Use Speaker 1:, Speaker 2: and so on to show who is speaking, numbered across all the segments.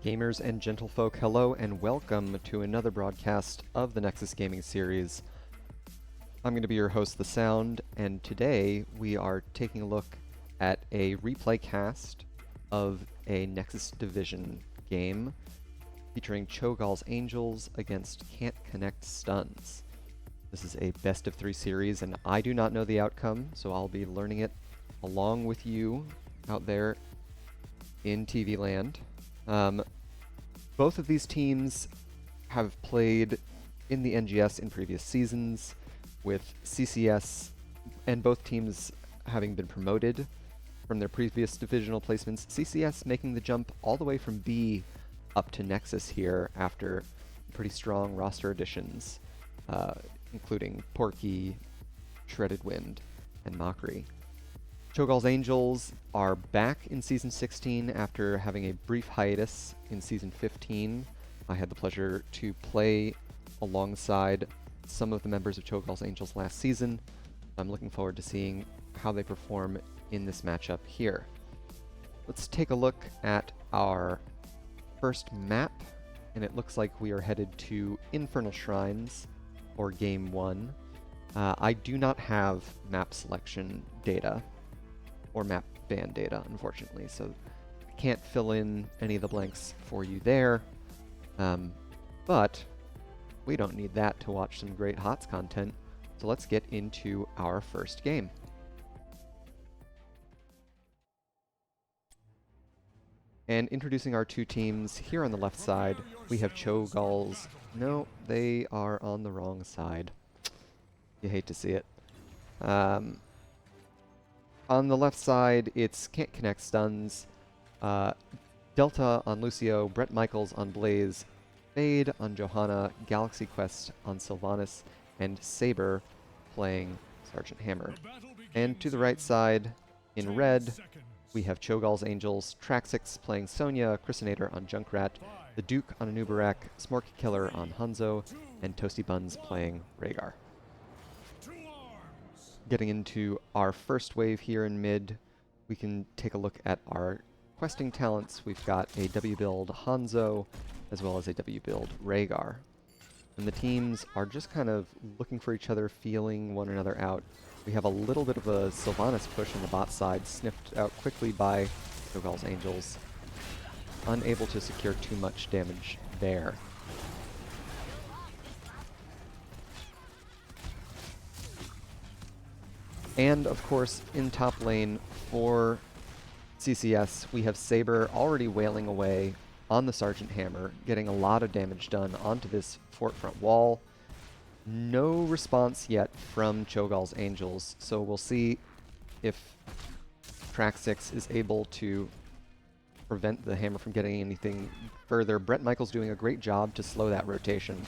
Speaker 1: Gamers and gentlefolk, hello and welcome to another broadcast of the Nexus Gaming series. I'm going to be your host, The Sound, and today we are taking a look at a replay cast of a Nexus Division game featuring Cho'gall's Angels against Can't Connect Stuns. This is a best of 3 series, and I do not know the outcome, so I'll be learning it along with you out there in TV land. Both of these teams have played in the NGS in previous seasons, with CCS and both teams having been promoted from their previous divisional placements. CCS making the jump all the way from B up to Nexus here after pretty strong roster additions, including Porky, Shredded Wind, and Mockery. Cho'gall's Angels are back in Season 16 after having a brief hiatus in Season 15. I had the pleasure to play alongside some of the members of Cho'gall's Angels last season. I'm looking forward to seeing how they perform in this matchup here. Let's take a look at our first map, and it looks like we are headed to Infernal Shrines for Game 1. I do not have map selection data or map ban data, unfortunately, so I can't fill in any of the blanks for you there. But we don't need that to watch some great HOTS content, so let's get into our first game. And introducing our two teams, here on the left side, we have Cho'gall's. No, they are on the wrong side. You hate to see it. On the left side, it's Can't Connect Stuns, Delta on Lucio, Brett Michaels on Blaze, Fade on Johanna, Galaxy Quest on Sylvanas, and Saber playing Sergeant Hammer. And to the right side, in red, we have Cho'gall's Angels, Traxix playing Sonya, Chrysinator on Junkrat, the Duke on Anubarak, Smork Killer on Hanzo, and Toasty Buns playing Rhaegar. Getting into our first wave here in mid, we can take a look at our questing talents. We've got a W build Hanzo, as well as a W build Rhaegar. And the teams are just kind of looking for each other, feeling one another out. We have a little bit of a Sylvanas push on the bot side, sniffed out quickly by Cho'gall's Angels. Unable to secure too much damage there. And of course, in top lane for CCS, we have Saber already wailing away on the Sergeant Hammer, getting a lot of damage done onto this fort front wall. No response yet from Cho'gall's Angels, so we'll see if Traxix is able to prevent the Hammer from getting anything further. Brett Michaels doing a great job to slow that rotation.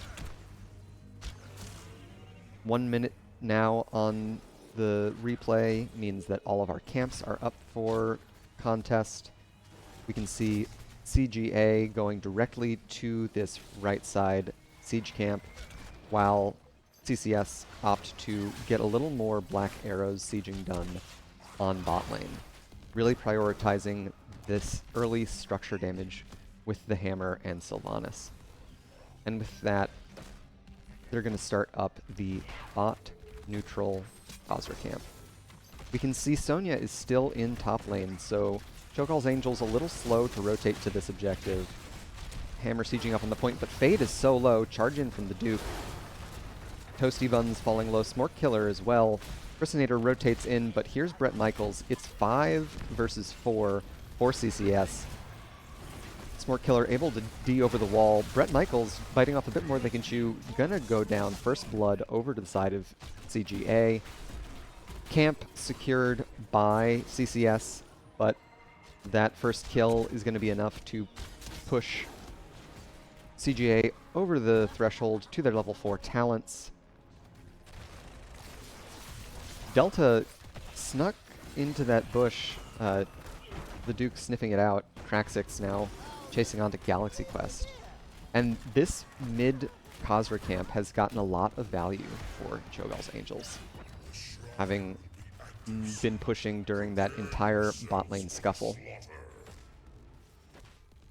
Speaker 1: 1 minute now on the replay means that all of our camps are up for contest. We can see CGA going directly to this right side siege camp, while CCS opt to get a little more black arrows sieging done on bot lane, really prioritizing this early structure damage with the Hammer and Sylvanas. And with that, they're going to start up the bot neutral Azra camp. We can see Sonya is still in top lane, so Cho'gall's Angels a little slow to rotate to this objective. Hammer sieging up on the point, but Fade is so low. Charge in from the Duke. Toasty Buns falling low. Smork Killer as well. Chrysinator rotates in, but here's Brett Michaels. It's 5 versus 4 for CCS. Smork Killer able to D over the wall. Brett Michaels biting off a bit more than they can chew. Gonna go down. First blood over to the side of CGA. Camp secured by CCS, but That first kill is going to be enough to push CGA over the threshold to their level 4 talents. Delta snuck into that bush, the Duke sniffing it out, Crack 6 now chasing onto Galaxy Quest. And this mid Khazra camp has gotten a lot of value for Cho'Gall's Angels, having been pushing during that entire bot lane scuffle.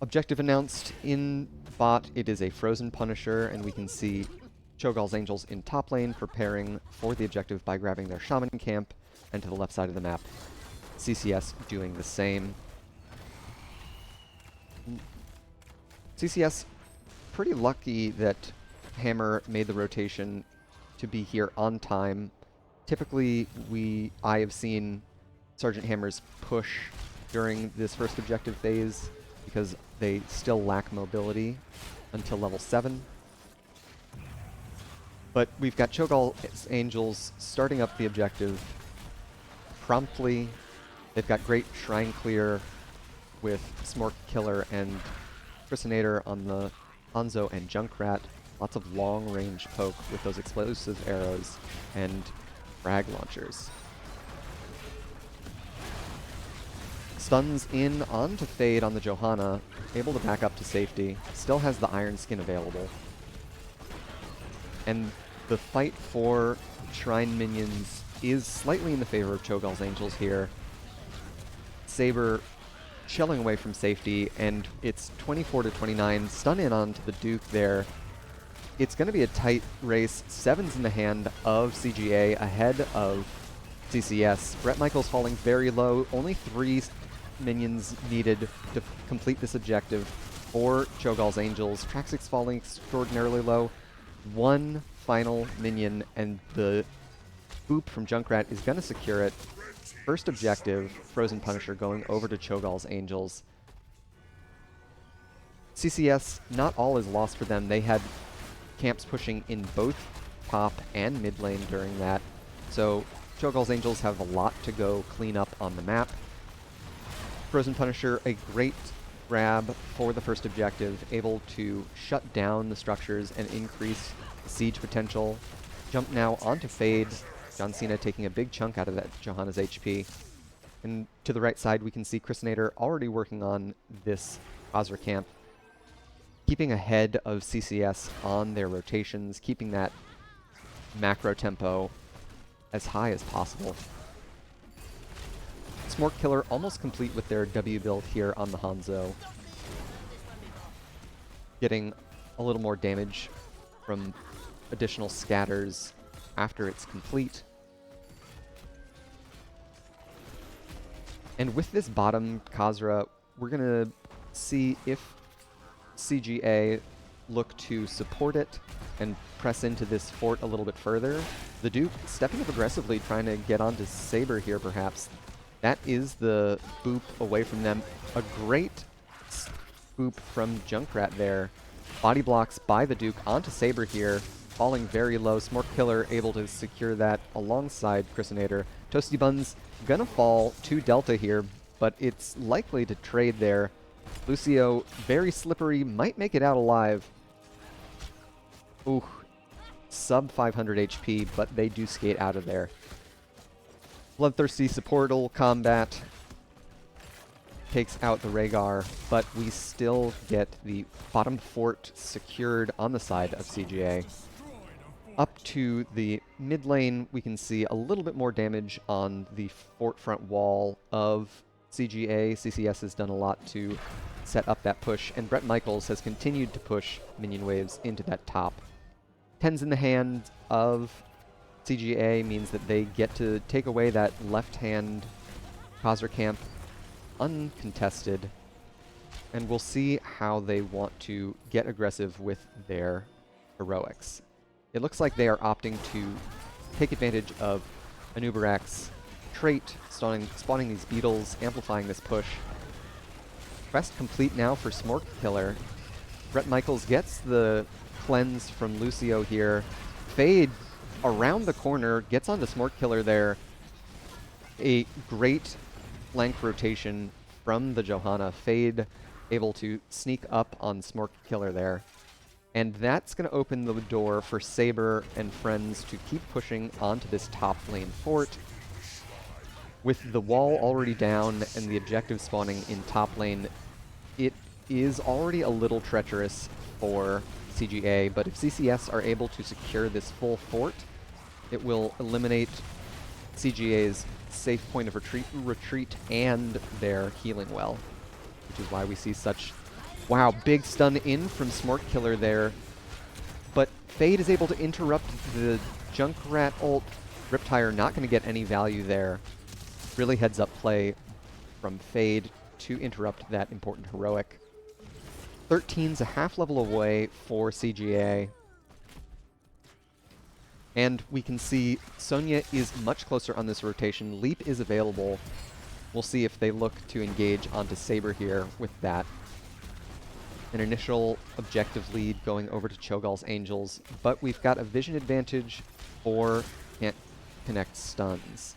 Speaker 1: Objective announced in bot, it is a Frozen Punisher, and we can see Cho'Gall's Angels in top lane preparing for the objective by grabbing their Shaman camp, and to the left side of the map, CCS doing the same. CCS pretty lucky that Hammer made the rotation to be here on time. Typically, I have seen Sergeant Hammer's push during this first objective phase because they still lack mobility until level 7. But we've got Cho'Gall's Angels starting up the objective promptly. They've got great Shrine Clear with Smork Killer and Chrysinator on the Hanzo and Junkrat. Lots of long-range poke with those explosive arrows and frag launchers. Stuns in onto Fade on the Johanna, able to back up to safety. Still has the Iron Skin available. And the fight for Shrine minions is slightly in the favor of Cho'Gall's Angels here. Saber shelling away from safety, and it's 24-29. Stun in onto the Duke there. It's going to be a tight race. 7's in the hand of CGA ahead of CCS. Brett Michaels falling very low. Only 3 minions needed to complete this objective for Cho'Gall's Angels. Track 6 falling extraordinarily low. 1 final minion, and the boop from Junkrat is going to secure it. First objective, Frozen Punisher going over to Cho'Gall's Angels. CCS, not all is lost for them. They had camps pushing in both top and mid lane during that. So Cho'Gall's Angels have a lot to go clean up on the map. Frozen Punisher, a great grab for the first objective, able to shut down the structures and increase the siege potential. Jump now onto Fade. John Cena taking a big chunk out of that Johanna's HP. And to the right side, we can see Chrysinator already working on this Khazra camp, keeping ahead of CCS on their rotations, keeping that macro tempo as high as possible. Smork Killer almost complete with their W build here on the Hanzo, getting a little more damage from additional scatters after it's complete. And with this bottom Khazra, we're going to see if CGA look to support it and press into this fort a little bit further. The Duke stepping up aggressively, trying to get onto Saber here perhaps. That is the boop away from them. A great boop from Junkrat there. Body blocks by the Duke onto Saber here, falling very low. Smork Killer able to secure that alongside Chrysinator. Toasty Buns gonna fall to Delta here, but it's likely to trade there. Lucio, very slippery, might make it out alive. Ooh, sub 500 HP, but they do skate out of there. Bloodthirsty supportal combat takes out the Rhaegar, but we still get the bottom fort secured on the side of CGA. Up to the mid lane, we can see a little bit more damage on the fort front wall of CGA. CCS has done a lot to set up that push, and Brett Michaels has continued to push minion waves into that top. 10's in the hand of CGA means that they get to take away that left-hand Khazra camp uncontested, and we'll see how they want to get aggressive with their heroics. It looks like they are opting to take advantage of Anubarak's trait, spawning these beetles, amplifying this push. Quest complete now for Smork Killer. Brett Michaels gets the cleanse from Lucio here. Fade around the corner, gets onto Smork Killer there. A great flank rotation from the Johanna. Fade able to sneak up on Smork Killer there. And that's going to open the door for Saber and friends to keep pushing onto this top lane fort. With the wall already down and the objective spawning in top lane, it is already a little treacherous for CGA, but if CCS are able to secure this full fort, it will eliminate CGA's safe point of retreat and their healing well, which is why we see such... Wow, big stun in from Smork Killer there, but Fade is able to interrupt the Junkrat ult. Riptire not going to get any value there. Really heads up play from Fade to interrupt that important heroic. 13's a half level away for CGA. And we can see Sonya is much closer on this rotation. Leap is available. We'll see if they look to engage onto Saber here with that. An initial objective lead going over to Cho'Gall's Angels, but we've got a vision advantage for Can't Connect stuns.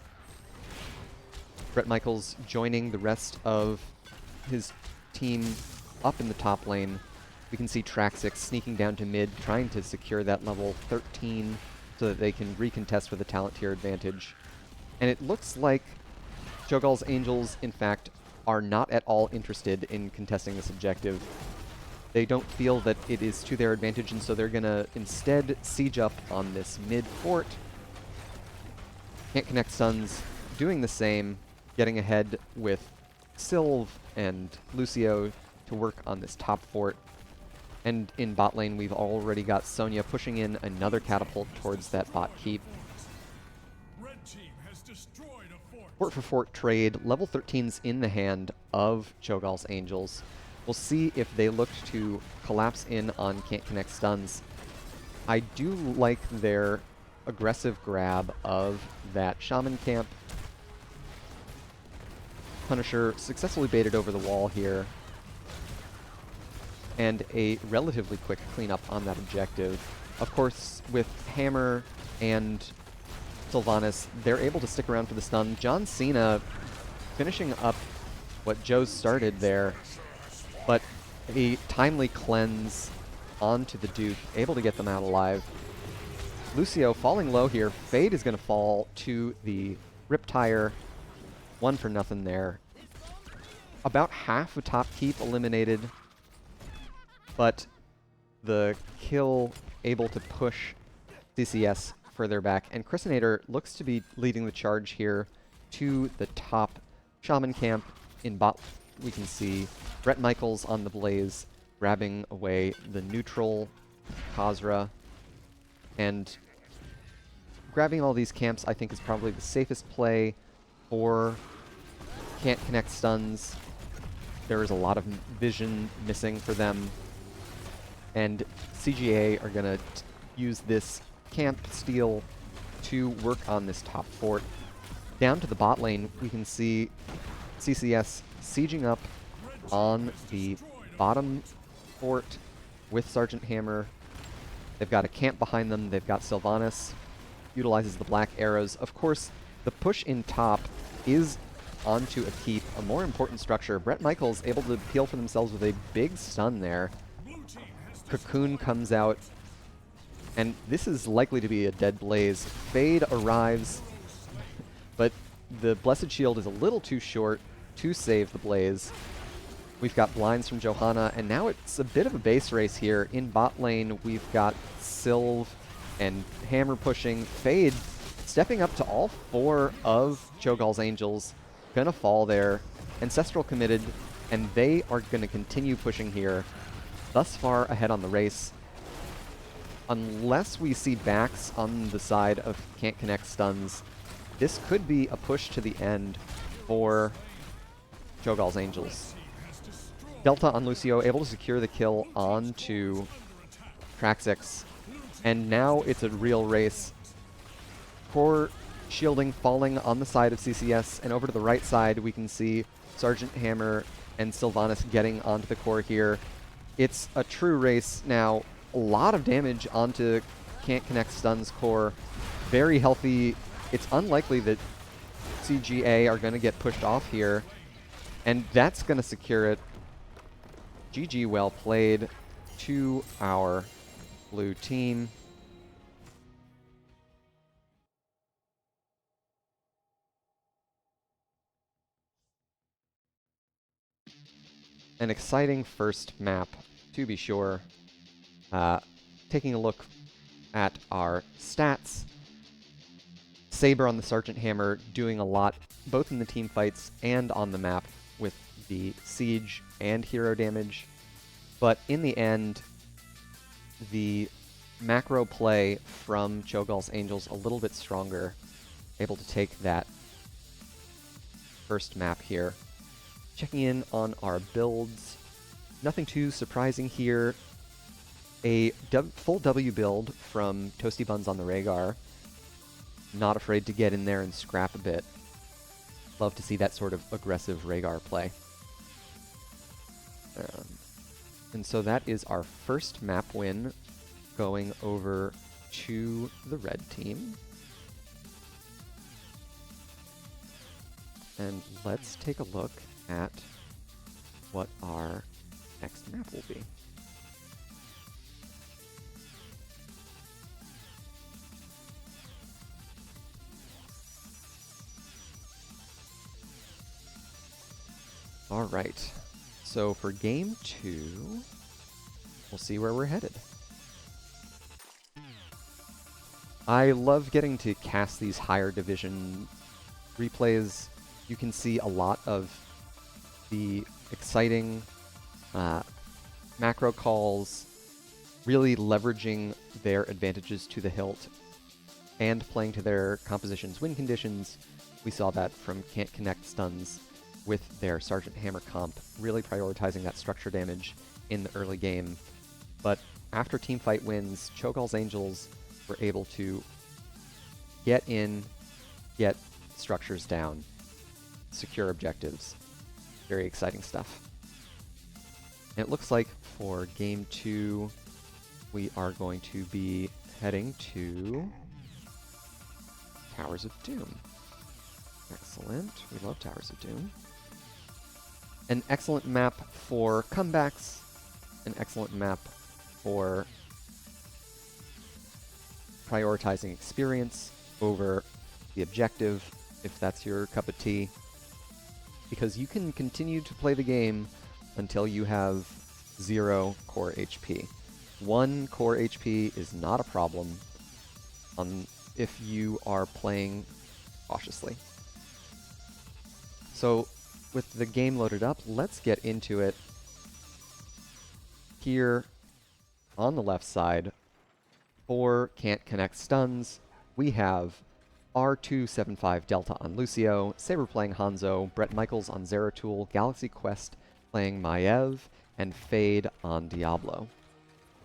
Speaker 1: Bret Michaels joining the rest of his team up in the top lane. We can see Traxix sneaking down to mid, trying to secure that level 13 so that they can recontest with a talent tier advantage. And it looks like Cho'Gall's Angels, in fact, are not at all interested in contesting this objective. They don't feel that it is to their advantage, and so they're going to instead siege up on this mid fort. Can't Connect stuns doing the same, getting ahead with Sylv and Lucio to work on this top fort. And in bot lane, we've already got Sonya pushing in another catapult towards that bot keep.
Speaker 2: Red team has destroyed a fort.
Speaker 1: Fort for fort trade. Level 13's in the hand of Cho'Gall's Angels. We'll see if they look to collapse in on Can't Connect stuns. I do like their aggressive grab of that Shaman camp. Punisher successfully baited over the wall here. And a relatively quick cleanup on that objective. Of course, with Hammer and Sylvanas, they're able to stick around for the stun. John Cena finishing up what Joe started there, but a timely cleanse onto the Duke, able to get them out alive. Lucio falling low here. Fade is going to fall to the Riptire. 1 for nothing there. About half a top keep eliminated, but the kill able to push CCS further back. And Chrysinator looks to be leading the charge here to the top Shaman camp. In bot, we can see Bret Michaels on the Blaze, grabbing away the neutral Khazra. And grabbing all these camps, I think, is probably the safest play for Can't Connect stuns. There is a lot of vision missing for them. And CGA are going to use this camp steal to work on this top fort. Down to the bot lane, we can see CCS sieging up on the bottom fort with Sergeant Hammer. They've got a camp behind them. They've got Sylvanas, utilizes the black arrows. Of course, the push in top is onto a keep, a more important structure. Bret Michaels able to peel for themselves with a big stun there. Cocoon comes out, and this is likely to be a dead Blaze. Fade arrives, but the Blessed Shield is a little too short to save the Blaze. We've got blinds from Johanna, and now it's a bit of a base race here. In bot lane, we've got Sylv and Hammer pushing. Fade stepping up to all 4 of Cho'Gall's Angels. Gonna fall there. Ancestral committed, and they are gonna continue pushing here. Thus far ahead on the race. Unless we see backs on the side of Can't Connect stuns, this could be a push to the end for Cho'Gall's Angels. Delta on Lucio, able to secure the kill onto Traxix. And now it's a real race. Core shielding falling on the side of CCS, and over to the right side we can see Sergeant Hammer and Sylvanas getting onto the core here. It's a true race now. A lot of damage onto Can't Connect stuns core. Very healthy. It's unlikely that CGA are going to get pushed off here. And that's going to secure it. GG, well played to our blue team. An exciting first map, to be sure. Taking a look at our stats. Saber on the Sergeant Hammer doing a lot, both in the team fights and on the map with the siege and hero damage. But in the end, the macro play from Cho'Gall's Angels a little bit stronger, able to take that first map here. Checking in on our builds, nothing too surprising here. A full W build from Toasty Buns on the Rhaegar. Not afraid to get in there and scrap a bit. Love to see that sort of aggressive Rhaegar play. And so that is our first map win, going over to the red team. And let's take a look at what our next map will be. All right, so for game 2, we'll see where we're headed. I love getting to cast these higher division replays. You can see a lot of the exciting macro calls, really leveraging their advantages to the hilt and playing to their composition's win conditions. We saw that from Can't Connect stuns with their Sergeant Hammer comp, really prioritizing that structure damage in the early game. But after teamfight wins, Cho'Gall's Angels were able to get in, get structures down, secure objectives. Very exciting stuff. And it looks like for game 2, we are going to be heading to Towers of Doom. Excellent. We love Towers of Doom. An excellent map for comebacks, an excellent map for prioritizing experience over the objective, if that's your cup of tea, because you can continue to play the game until you have 0 core HP. 1 core HP is not a problem if you are playing cautiously. So, with the game loaded up, let's get into it. Here on the left side, for Can't Connect stuns, we have R275 Delta on Lucio, Saber playing Hanzo, Brett Michaels on Zeratul, Galaxy Quest playing Maiev, and Fade on Diablo.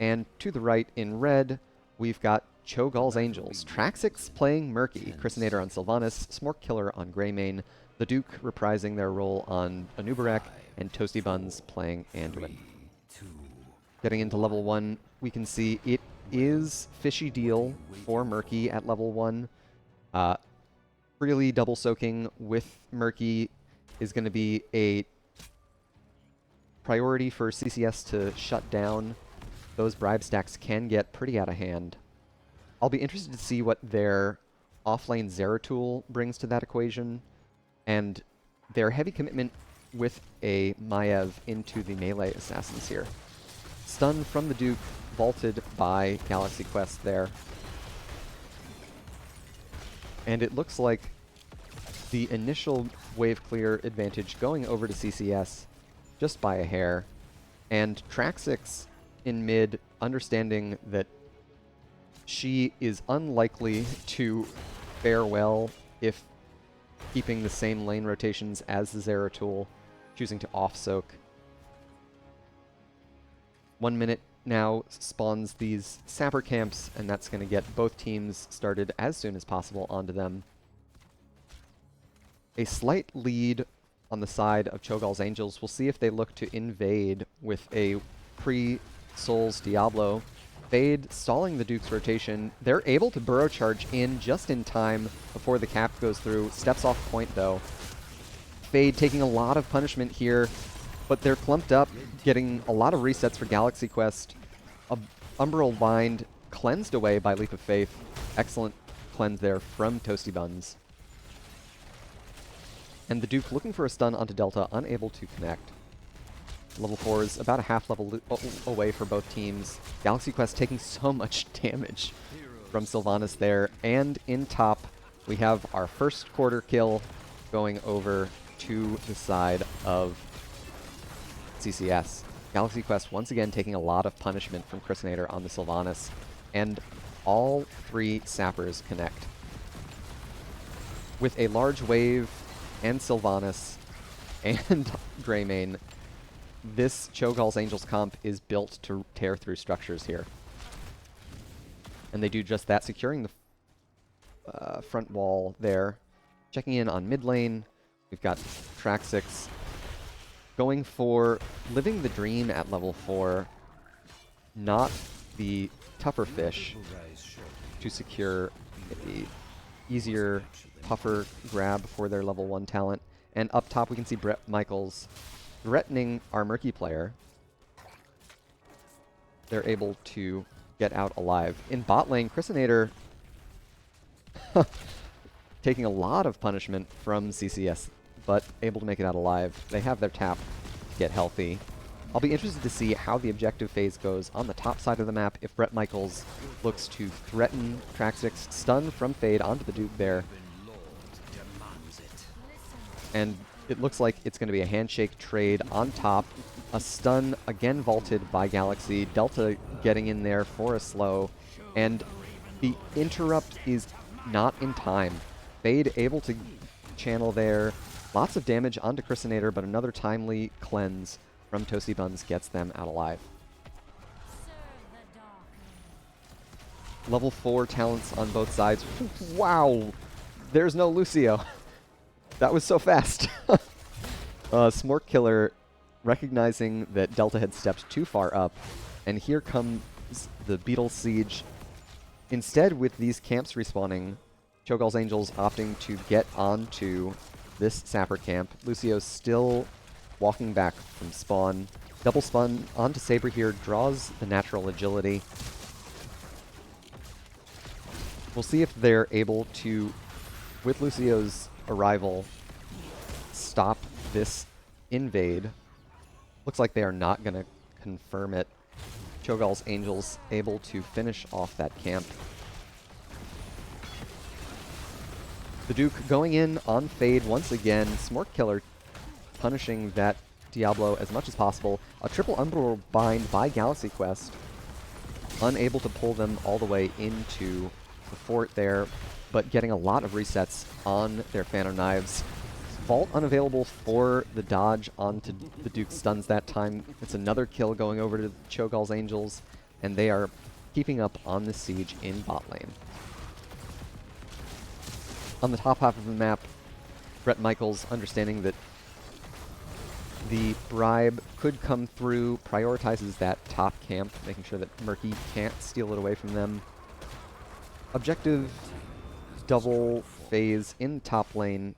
Speaker 1: And to the right in red, we've got Cho'Gall's Angels, Traxix playing Murky, Chrisinator on Sylvanas, Smork Killer on Greymane, the Duke reprising their role on Anubarak, and Toasty Buns playing Anduin. Getting into level 1, we can see it is fishy deal for Murky at level 1. Really double soaking with Murky is going to be a priority for CCS to shut down. Those bribe stacks can get pretty out of hand. I'll be interested to see what their offlane Zeratul brings to that equation, and their heavy commitment with a Maiev into the melee assassins here. Stun from the Duke, vaulted by Galaxy Quest there. And it looks like the initial wave clear advantage going over to CCS just by a hair, and Traxix in mid understanding that she is unlikely to fare well if keeping the same lane rotations as the Zeratul, choosing to off-soak. 1 minute now spawns these sapper camps, and that's going to get both teams started as soon as possible onto them. A slight lead on the side of Cho'Gall's Angels. We'll see if they look to invade with a pre-Souls Diablo. Fade stalling the Duke's rotation. They're able to burrow charge in just in time before the cap goes through. Steps off point though. Fade taking a lot of punishment here, but they're clumped up, getting a lot of resets for Galaxy Quest. Umbral Bind cleansed away by Leap of Faith. Excellent cleanse there from Toasty Buns. And the Duke looking for a stun onto Delta, unable to connect. Level 4 is about a half level away for both teams. Galaxy Quest taking so much damage from Sylvanas there. And in top, we have our first quarter kill going over to the side of CCS. Galaxy Quest once again taking a lot of punishment from Chrysinator on the Sylvanas. And all three Sappers connect. With a large wave and Sylvanas and Greymane, this Cho'Gall's Angels comp is built to tear through structures here. And they do just that, securing the front wall there. Checking in on mid lane, we've got Traxix going for Living the Dream at level 4, not the tougher fish, to secure a easier, tougher grab for their level 1 talent. And up top we can see Brett Michaels threatening our Murky player. They're able to get out alive. In bot lane, Chrysinator taking a lot of punishment from CCS, but able to make it out alive. They have their tap to get healthy. I'll be interested to see how the objective phase goes on the top side of the map if Brett Michaels looks to threaten Traxix, stun from Fade onto the Duke there. And it looks like it's going to be a handshake trade on top. A stun again vaulted by Galaxy. Delta getting in there for a slow. And the interrupt is not in time. Fade able to channel there. Lots of damage onto Chrysinator, but another timely cleanse from Toasty Buns gets them out alive. Level 4 talents on both sides. Wow! There's no Lucio. That was so fast. Smork Killer recognizing that Delta had stepped too far up, and here comes the Beetle Siege. Instead, with these camps respawning, Cho'Gall's Angels opting to get onto this Sapper camp. Lucio's still walking back from spawn. Double spun onto Saber here, draws the natural agility. We'll see if they're able to, with Lucio's arrival, stop this invade. Looks like they are not going to confirm it. Cho'Gall's Angels able to finish off that camp. The Duke going in on Fade once again. Smork Killer punishing that Diablo as much as possible. A triple Umbral Bind by Galaxy Quest. Unable to pull them all the way into the fort there, but getting a lot of resets on their Phantom Knives. Vault unavailable for the dodge onto the Duke stuns that time. It's another kill going over to Cho'Gall's Angels, and they are keeping up on the siege in bot lane. On the top half of the map, Brett Michaels, understanding that the bribe could come through, prioritizes that top camp, making sure that Murky can't steal it away from them. Objective double phase in top lane.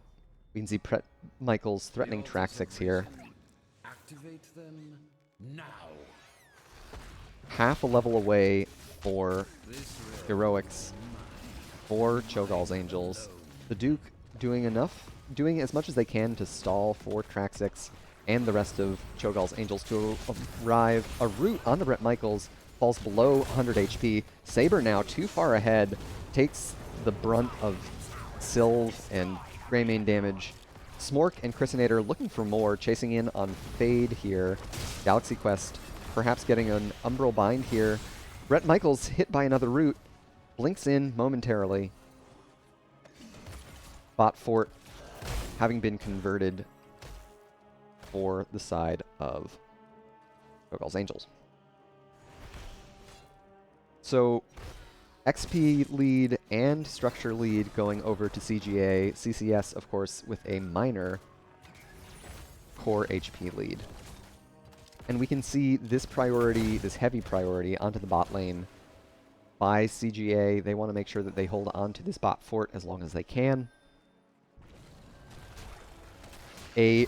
Speaker 1: We can see Brett Michaels threatening Traxix here.
Speaker 2: Activate them now.
Speaker 1: Half a level away for heroics for Cho'Gall's Angels. The Duke doing as much as they can to stall for Traxix and the rest of Cho'Gall's Angels to arrive. A root on the Brett Michaels falls below 100 HP. Saber now too far ahead, takes the brunt of Sylv and Greymane damage. Smork and Chrysinator looking for more, chasing in on Fade here. Galaxy Quest perhaps getting an Umbral Bind here. Brett Michaels hit by another root, blinks in momentarily. Bot fort having been converted for the side of Cho'Gall's Angels. So XP lead and structure lead going over to CGA. CCS, of course, with a minor core HP lead. And we can see this priority, this heavy priority, onto the bot lane by CGA. They want to make sure that they hold on to this bot fort as long as they can. A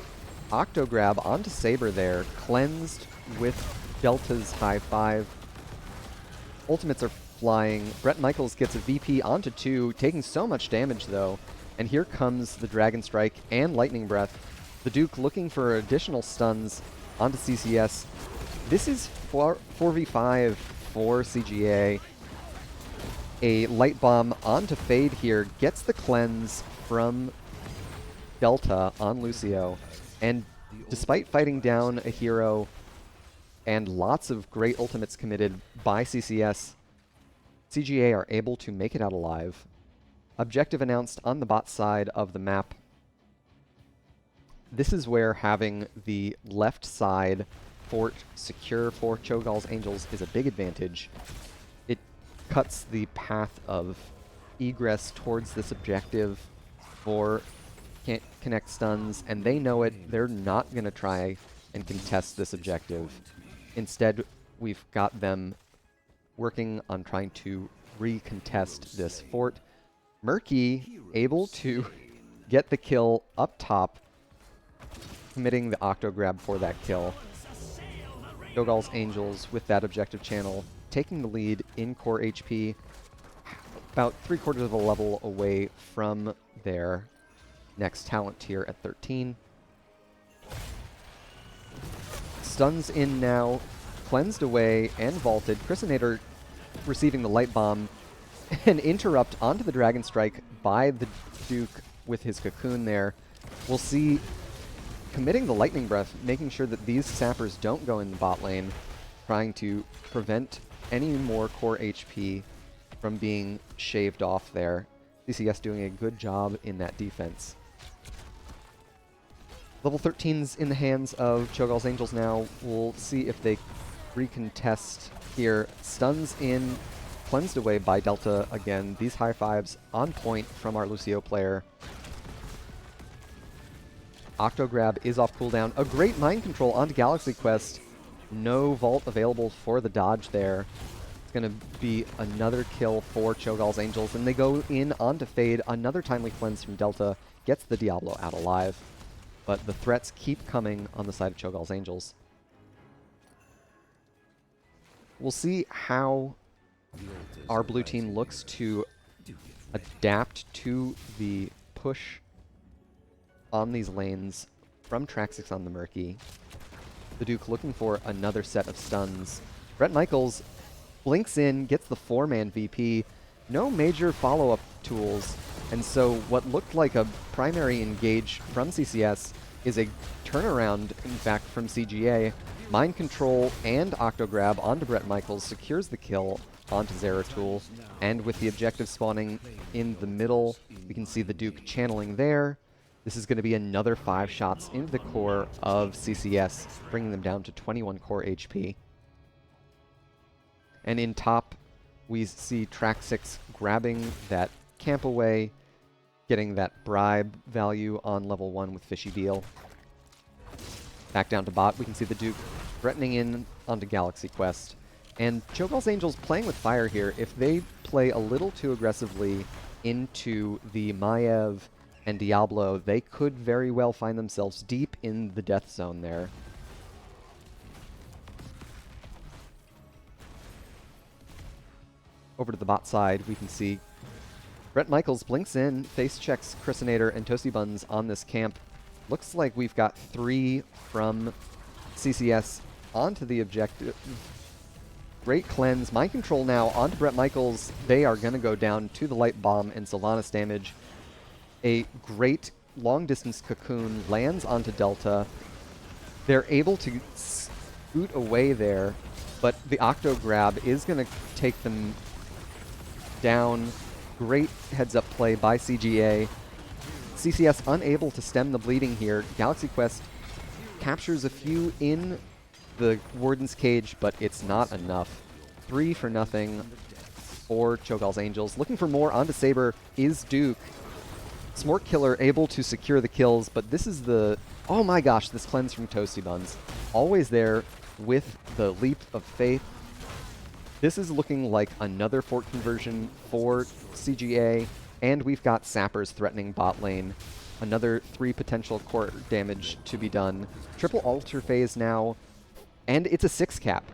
Speaker 1: Octo Grab onto Saber there, cleansed with Delta's high 5. Ultimates are flying. Bret Michaels gets a VP onto 2, taking so much damage though. And here comes the Dragon Strike and Lightning Breath. The Duke looking for additional stuns onto CCS. This is 4v5 for CGA. A Light Bomb onto Fade here gets the cleanse from Delta on Lucio. And despite fighting down a hero and lots of great ultimates committed by CCS, CGA are able to make it out alive. Objective announced on the bot side of the map. This is where having the left side fort secure for Cho'Gall's Angels is a big advantage. It cuts the path of egress towards this objective for can't connect stuns, and they know it. They're not going to try and contest this objective. Instead, we've got them working on trying to recontest this fort. Murky able to get the kill up top, committing the Octo Grab for that kill. Cho'Gall's Angels with that objective channel taking the lead in core HP, about 3/4 of a level away from their next talent tier at 13. Stuns in now, cleansed away and vaulted. Chrysinator receiving the Light Bomb. An interrupt onto the Dragon Strike by the Duke with his Cocoon there. We'll see committing the Lightning Breath, making sure that these sappers don't go in the bot lane, trying to prevent any more core HP from being shaved off there. CCS doing a good job in that defense. Level 13's in the hands of Cho'Gall's Angels now. We'll see if they recontest here. Stuns in, cleansed away by Delta again. These high 5s on point from our Lucio player. Octo Grab is off cooldown. A great mind control onto Galaxy Quest. No vault available for the dodge there. It's going to be another kill for Cho'Gall's Angels, and they go in onto Fade. Another timely cleanse from Delta gets the Diablo out alive. But the threats keep coming on the side of Cho'Gall's Angels. We'll see how our blue team looks to adapt to the push on these lanes from Traxix on the Murky. The Duke looking for another set of stuns. Bret Michaels blinks in, gets the 4-man VP. No major follow-up tools. And so what looked like a primary engage from CCS is a turnaround, in fact, from CGA. Mind Control and Octo Grab onto Bret Michaels secures the kill onto Zeratul. And with the objective spawning in the middle, we can see the Duke channeling there. This is going to be another 5 shots into the core of CCS, bringing them down to 21 core HP. And in top, we see Traxix grabbing that camp away, getting that bribe value on level 1 with Fishy Deal. Back down to bot, we can see the Duke threatening in onto Galaxy Quest. And Cho'Gall's Angels playing with fire here. If they play a little too aggressively into the Maiev and Diablo, they could very well find themselves deep in the death zone there. Over to the bot side, we can see Bret Michaels blinks in, face checks Chrysinator and Toasty Buns on this camp. Looks like we've got 3 from CCS onto the objective. Great cleanse. Mind Control now onto Bret Michaels. They are going to go down to the Light Bomb and Sylvanas damage. A great long-distance Cocoon lands onto Delta. They're able to scoot away there, but the Octo Grab is going to take them down. Great heads-up play by CGA. CCS unable to stem the bleeding here. Galaxy Quest captures a few in the Warden's Cage, but it's not enough. 3 for nothing for Cho'Gall's Angels. Looking for more onto Saber is Duke. Smork Killer able to secure the kills, but this is the... Oh my gosh, this cleanse from Toasty Buns. Always there with the Leap of Faith. This is looking like another fort conversion for CGA, and we've got Sappers threatening bot lane. Another 3 potential core damage to be done. Triple altar phase now, and it's a 6 cap.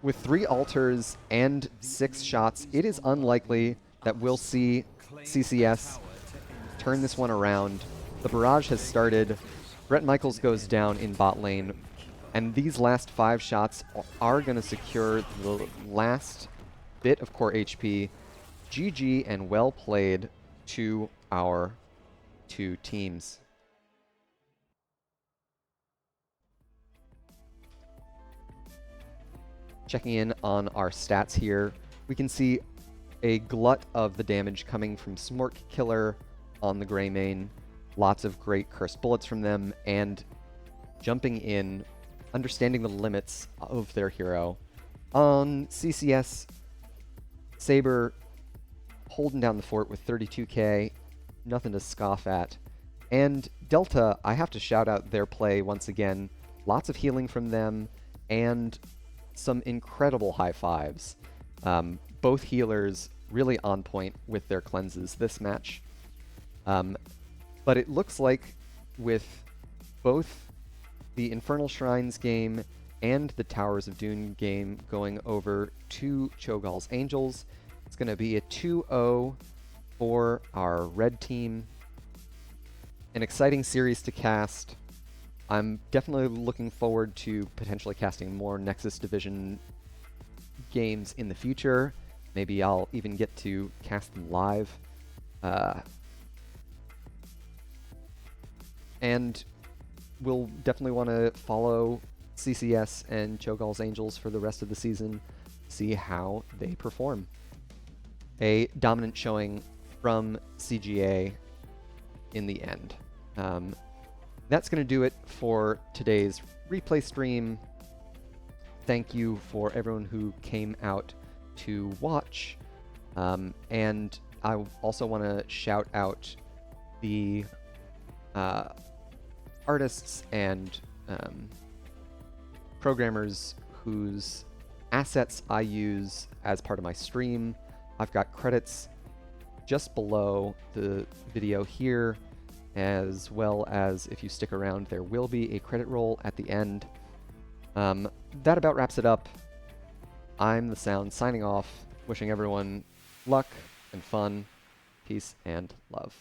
Speaker 1: With 3 altars and 6 shots, it is unlikely that we'll see CCS turn this one around. The barrage has started. Brett Michaels goes down in bot lane, and these last 5 shots are going to secure the last bit of core HP. GG and well played to our 2 teams. Checking in on our stats here, we can see a glut of the damage coming from Smork Killer on the Greymane. Lots of great cursed bullets from them, and jumping in, understanding the limits of their hero. On CCS, Saber holding down the fort with 32k, nothing to scoff at. And Delta, I have to shout out their play once again. Lots of healing from them, and some incredible high fives. Both healers really on point with their cleanses this match. But it looks like with both the Infernal Shrines game and the Towers of Doom game going over to Cho'Gall's Angels, it's going to be a 2-0 for our red team. An exciting series to cast. I'm definitely looking forward to potentially casting more Nexus Division games in the future. Maybe I'll even get to cast them live. And we'll definitely want to follow CCS and Cho'Gall's Angels for the rest of the season, see how they perform. A dominant showing from CGA in the end. That's going to do it for today's replay stream. Thank you for everyone who came out to watch. And I also want to shout out the artists and programmers whose assets I use as part of my stream. I've got credits just below the video here, as well as if you stick around, there will be a credit roll at the end. That about wraps it up. I'm the Sound signing off, wishing everyone luck and fun, peace and love.